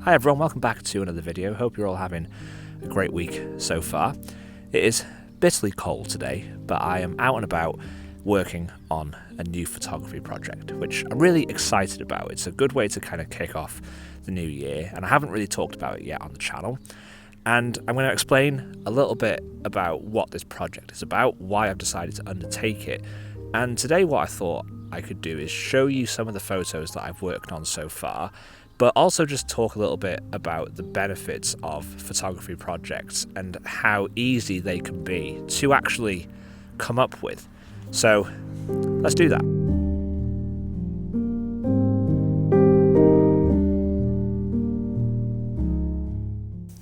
Hi everyone, welcome back to another video. Hope you're all having a great week so far. It is bitterly cold today, but I am out and about working on a new photography project, which I'm really excited about. It's a good way to kind of kick off the new year, and I haven't really talked about it yet on the channel. And I'm going to explain a little bit about what this project is about, why I've decided to undertake it. And today what I thought I could do is show you some of the photos that I've worked on so far, but also just talk a little bit about the benefits of photography projects and how easy they can be to actually come up with. So let's do that.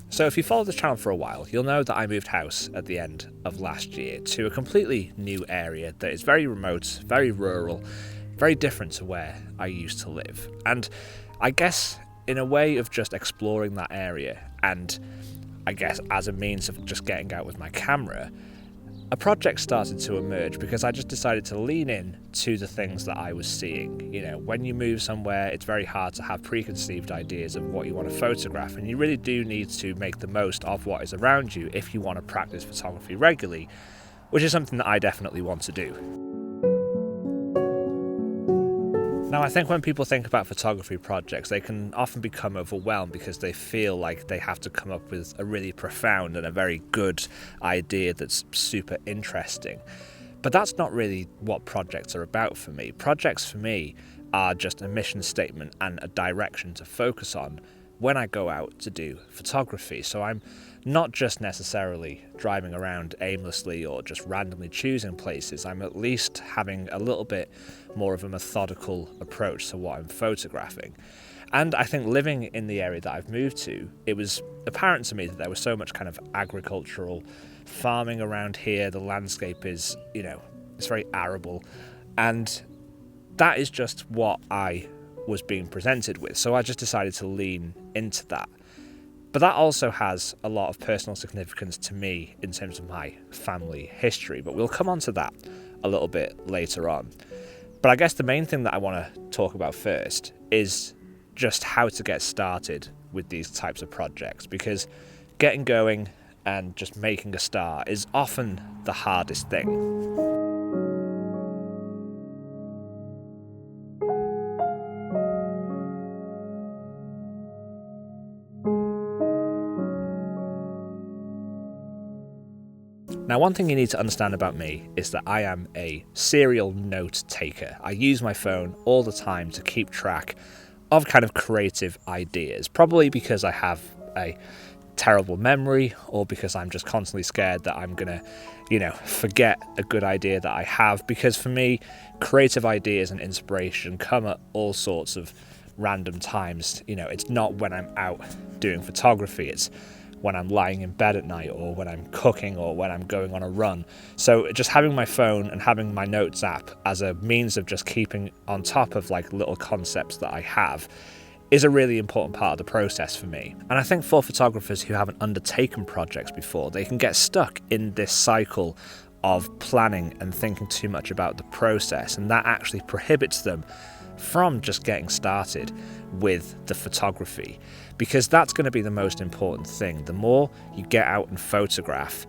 So if you follow the channel for a while, you'll know that I moved house at the end of last year to a completely new area that is very remote, very rural, very different to where I used to live. And I guess in a way of just exploring that area, and I guess as a means of just getting out with my camera, a project started to emerge because I just decided to lean in to the things that I was seeing. You know, when you move somewhere, it's very hard to have preconceived ideas of what you want to photograph, and you really do need to make the most of what is around you if you want to practice photography regularly, which is something that I definitely want to do. Now, I think when people think about photography projects, they can often become overwhelmed because they feel like they have to come up with a really profound and a very good idea that's super interesting. But that's not really what projects are about for me. Projects for me are just a mission statement and a direction to focus on when I go out to do photography. So I'm not just necessarily driving around aimlessly or just randomly choosing places. I'm at least having a little bit more of a methodical approach to what I'm photographing. And I think living in the area that I've moved to, it was apparent to me that there was so much kind of agricultural farming around here. The landscape is, it's very arable. And that is just what I was being presented with. So I just decided to lean into that. But that also has a lot of personal significance to me in terms of my family history. But we'll come on to that a little bit later on. But I guess the main thing that I want to talk about first is just how to get started with these types of projects, because getting going and just making a start is often the hardest thing. Now, one thing you need to understand about me is that I am a serial note taker. I use my phone all the time to keep track of kind of creative ideas, probably because I have a terrible memory or because I'm just constantly scared that I'm gonna, forget a good idea that I have. Because for me, creative ideas and inspiration come at all sorts of random times. It's not when I'm out doing photography, it's when I'm lying in bed at night or when I'm cooking or when I'm going on a run. So just having my phone and having my notes app as a means of just keeping on top of like little concepts that I have is a really important part of the process for me. And I think for photographers who haven't undertaken projects before, they can get stuck in this cycle of planning and thinking too much about the process, and that actually prohibits them from just getting started with the photography, because that's going to be the most important thing. The more you get out and photograph,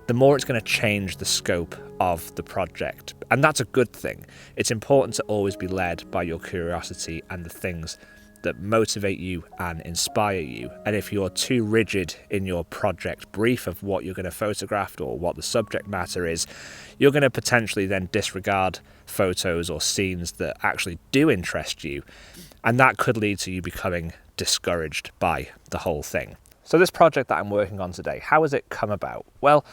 the more it's going to change the scope of the project, and that's a good thing. It's important to always be led by your curiosity and the things that motivate you and inspire you. And if you're too rigid in your project brief of what you're going to photograph or what the subject matter is, you're going to potentially then disregard photos or scenes that actually do interest you, and that could lead to you becoming discouraged by the whole thing. So this project that I'm working on today, how has it come about? Well,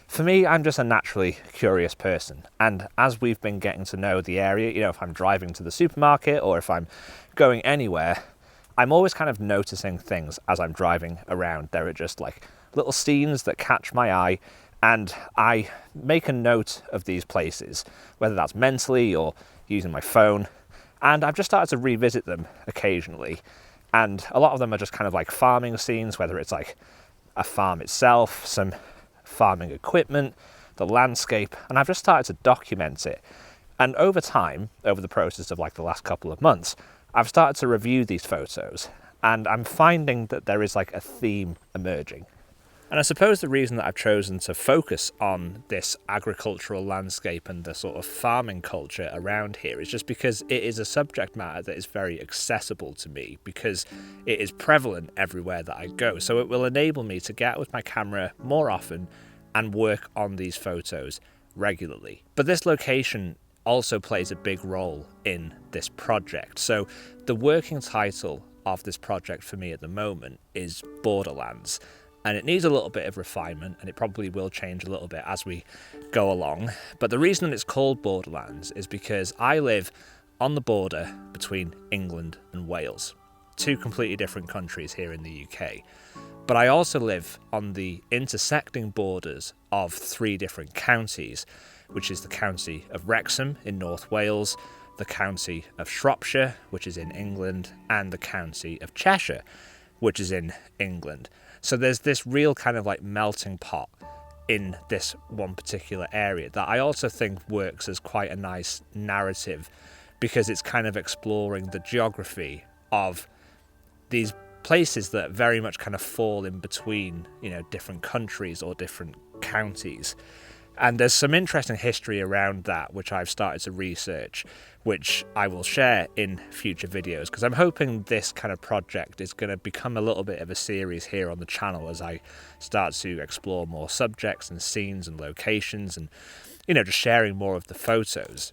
for me, I'm just a naturally curious person, and as we've been getting to know the area, if I'm driving to the supermarket or if I'm going anywhere, I'm always kind of noticing things as I'm driving around. There are just like little scenes that catch my eye, and I make a note of these places, whether that's mentally or using my phone, and I've just started to revisit them occasionally. And a lot of them are just kind of like farming scenes, whether it's like a farm itself, some farming equipment, the landscape, and I've just started to document it. And over time, over the process of like the last couple of months, I've started to review these photos, and I'm finding that there is like a theme emerging. And I suppose the reason that I've chosen to focus on this agricultural landscape and the sort of farming culture around here is just because it is a subject matter that is very accessible to me, because it is prevalent everywhere that I go. So it will enable me to get out with my camera more often and work on these photos regularly. But this location also plays a big role in this project. So the working title of this project for me at the moment is Borderlands. And it needs a little bit of refinement, and it probably will change a little bit as we go along. But the reason it's called Borderlands is because I live on the border between England and Wales, two completely different countries here in the UK. But I also live on the intersecting borders of three different counties, which is the county of Wrexham in North Wales, the county of Shropshire, which is in England, and the county of Cheshire, which is in England. So there's this real kind of like melting pot in this one particular area that I also think works as quite a nice narrative, because it's kind of exploring the geography of these places that very much kind of fall in between, different countries or different counties. And there's some interesting history around that, which I've started to research, which I will share in future videos, because I'm hoping this kind of project is going to become a little bit of a series here on the channel as I start to explore more subjects and scenes and locations and, just sharing more of the photos.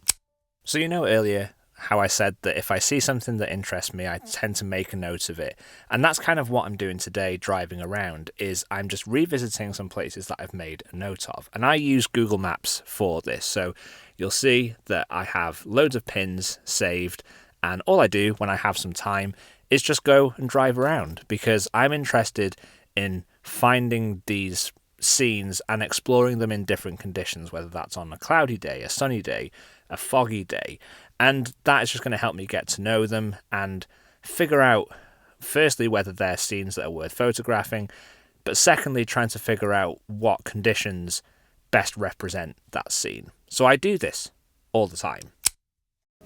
So earlier how I said that if I see something that interests me, I tend to make a note of it. And that's kind of what I'm doing today driving around, is I'm just revisiting some places that I've made a note of. And I use Google Maps for this. So you'll see that I have loads of pins saved. And all I do when I have some time is just go and drive around, because I'm interested in finding these scenes and exploring them in different conditions, whether that's on a cloudy day, a sunny day, a foggy day. And that is just going to help me get to know them and figure out, firstly, whether they're scenes that are worth photographing, but secondly, trying to figure out what conditions best represent that scene. So I do this all the time.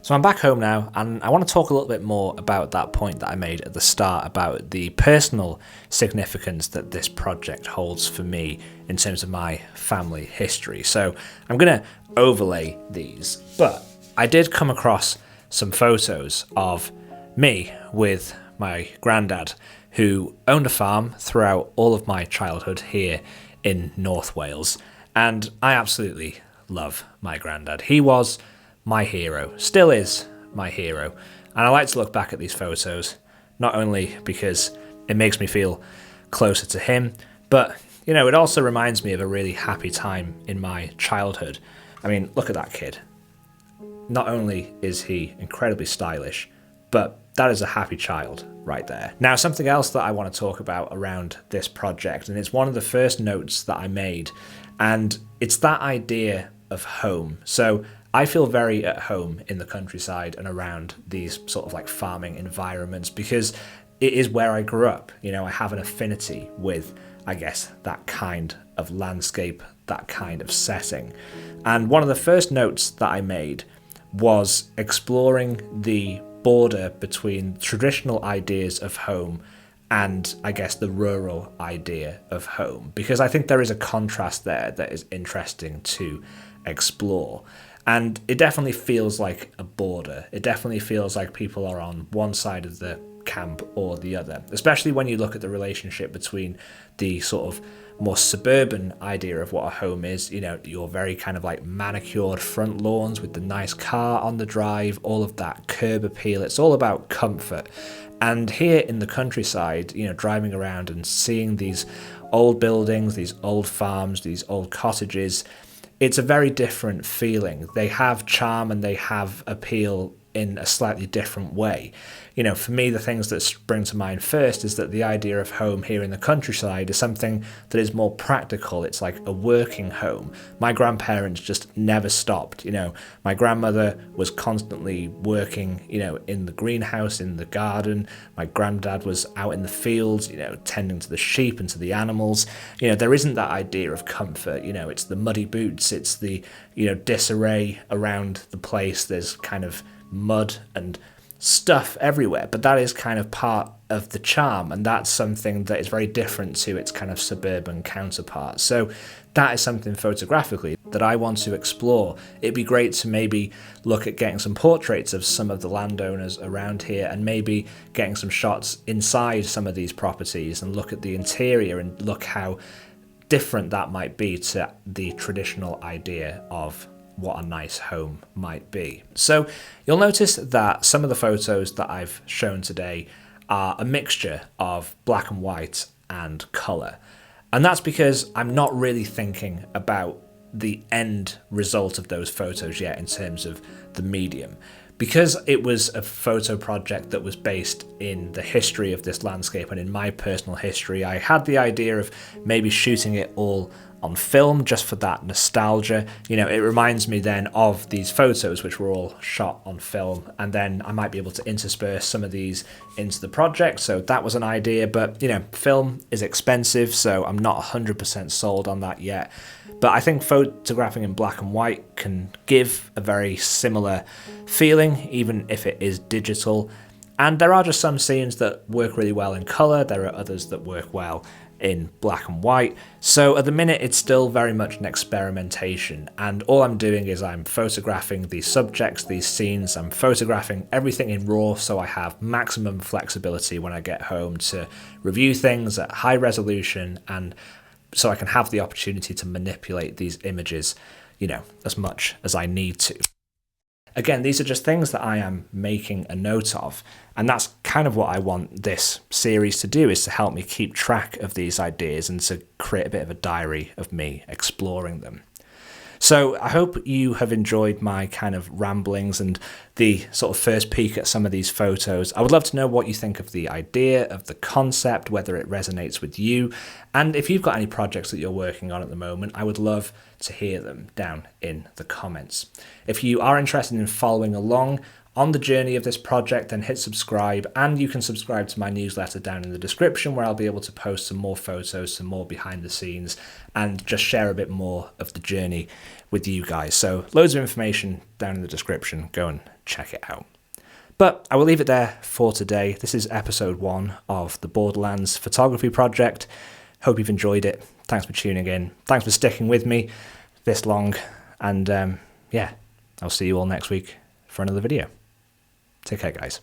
So I'm back home now, and I want to talk a little bit more about that point that I made at the start about the personal significance that this project holds for me in terms of my family history. So I'm going to overlay these, but I did come across some photos of me with my granddad, who owned a farm throughout all of my childhood here in North Wales. And I absolutely love my granddad. He was my hero, still is my hero. And I like to look back at these photos, not only because it makes me feel closer to him, but, it also reminds me of a really happy time in my childhood. I mean, look at that kid. Not only is he incredibly stylish, but that is a happy child right there. Now, something else that I want to talk about around this project, and it's one of the first notes that I made, and it's that idea of home. So I feel very at home in the countryside and around these sort of like farming environments, because it is where I grew up. I have an affinity with, I guess, that kind of landscape, that kind of setting. And one of the first notes that I made was exploring the border between traditional ideas of home and, I guess, the rural idea of home, because I think there is a contrast there that is interesting to explore. And it definitely feels like a border. It definitely feels like people are on one side of the camp or the other, especially when you look at the relationship between the sort of more suburban idea of what a home is, your very kind of like manicured front lawns with the nice car on the drive, all of that curb appeal. It's all about comfort. And here in the countryside, driving around and seeing these old buildings, these old farms, these old cottages, it's a very different feeling. They have charm and they have appeal in a slightly different way. For me, the things that spring to mind first is that the idea of home here in the countryside is something that is more practical. It's like a working home. My grandparents just never stopped. My grandmother was constantly working, in the greenhouse, in the garden. My granddad was out in the fields, tending to the sheep and to the animals. There isn't that idea of comfort. It's the muddy boots. It's the, disarray around the place. There's kind of mud and stuff everywhere, but that is kind of part of the charm, and that's something that is very different to its kind of suburban counterpart. So that is something photographically that I want to explore. It'd be great to maybe look at getting some portraits of some of the landowners around here, and maybe getting some shots inside some of these properties and look at the interior and look how different that might be to the traditional idea of what a nice home might be. So you'll notice that some of the photos that I've shown today are a mixture of black and white and colour. And that's because I'm not really thinking about the end result of those photos yet in terms of the medium. Because it was a photo project that was based in the history of this landscape and in my personal history, I had the idea of maybe shooting it all on film just for that nostalgia. You know, it reminds me then of these photos which were all shot on film, and then I might be able to intersperse some of these into the project. So that was an idea, but you know, film is expensive, so I'm not 100% sold on that yet. But I think photographing in black and white can give a very similar feeling, even if it is digital. And there are just some scenes that work really well in colour, there are others that work well in black and white. So at the minute it's still very much an experimentation, and all I'm doing is I'm photographing these subjects, these scenes, I'm photographing everything in RAW so I have maximum flexibility when I get home to review things at high resolution, and so I can have the opportunity to manipulate these images, you know, as much as I need to. Again, these are just things that I am making a note of, and that's kind of what I want this series to do, is to help me keep track of these ideas and to create a bit of a diary of me exploring them. So I hope you have enjoyed my kind of ramblings and the sort of first peek at some of these photos. I would love to know what you think of the idea, of the concept, whether it resonates with you. And if you've got any projects that you're working on at the moment, I would love to hear them down in the comments. If you are interested in following along on the journey of this project, then hit subscribe, and you can subscribe to my newsletter down in the description, where I'll be able to post some more photos, some more behind the scenes, and just share a bit more of the journey with you guys. So loads of information down in the description. Go and check it out. But I will leave it there for today. This is episode 1 of the Borderlands photography project. Hope you've enjoyed it. Thanks for tuning in. Thanks for sticking with me this long. And yeah, I'll see you all next week for another video. Take care, guys.